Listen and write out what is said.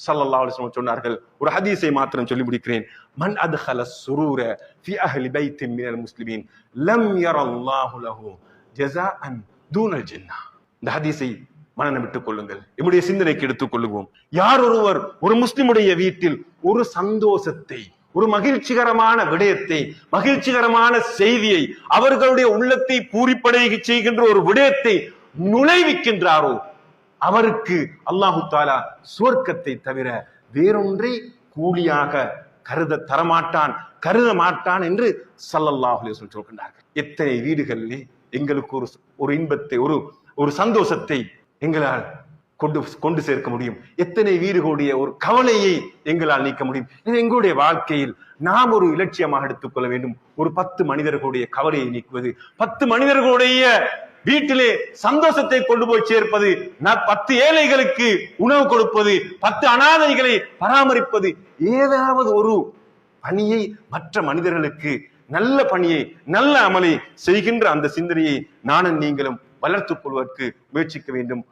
ஸல்லல்லாஹு அலைஹி வஸல்லம் சொன்னார்கள். ஒரு ஹதீஸை மாத்திரம் சொல்லி முடிக்கிறேன். மன் அத்கல ஸுரூர ஃபி அஹ்லி பைத்தின் மினல் முஸ்லிமீன் லம் யரல்லாஹு லஹு ஜஸாஅன் தூனல் ஜன்னah. இந்த ஹதீஸை மனனம் விட்டுக் கொள்ளுங்கள், நம்முடைய சிந்தனைக்கு எடுத்துக் கொள்ளுவோம். யார் ஒருவர் ஒரு முஸ்லிமுடைய வீட்டில் ஒரு சந்தோஷத்தை, ஒரு மகிழ்ச்சிகரமான விடயத்தை, மகிழ்ச்சிகரமான செய்தியை, அவர்களுடைய உள்ளத்தை பூரிப்படை செய்கின்ற ஒரு விடயத்தை நுழைவிக்கின்றாரோ அவருக்கு அல்லாஹு தஆலா சுவர்க்கத்தை தவிர வேறொன்றை கூலியாக கருத மாட்டான் என்று ஸல்லல்லாஹு அலைஹி வஸல்லம் சொல்கின்றார்கள். எத்தனை வீடுகளிலே எங்களுக்கு ஒரு இன்பத்தை, ஒரு சந்தோஷத்தை எங்களால் கொண்டு சேர்க்க முடியும், எத்தனை வீடுகளுடைய ஒரு கவலையை எங்களால் நீக்க முடியும். இது எங்களுடைய வாழ்க்கையில் நாம் ஒரு இலட்சியமாக எடுத்துக்கொள்ள வேண்டும். ஒரு 10 மனிதர்களுடைய கவலையை நீக்குவது, 10 மனிதர்களுடைய வீட்டிலே சந்தோஷத்தை கொண்டு போய் சேர்ப்பது, 10 ஏழைகளுக்கு உணவு கொடுப்பது, 10 அனாதைகளை பராமரிப்பது, ஏதாவது ஒரு பணியை மற்ற மனிதர்களுக்கு நல்ல பணியை, நல்ல அமலை செய்கின்ற அந்த சிந்தனையை நானும் நீங்களும் வளர்த்துக் கொள்வதற்கு முயற்சிக்க வேண்டும்.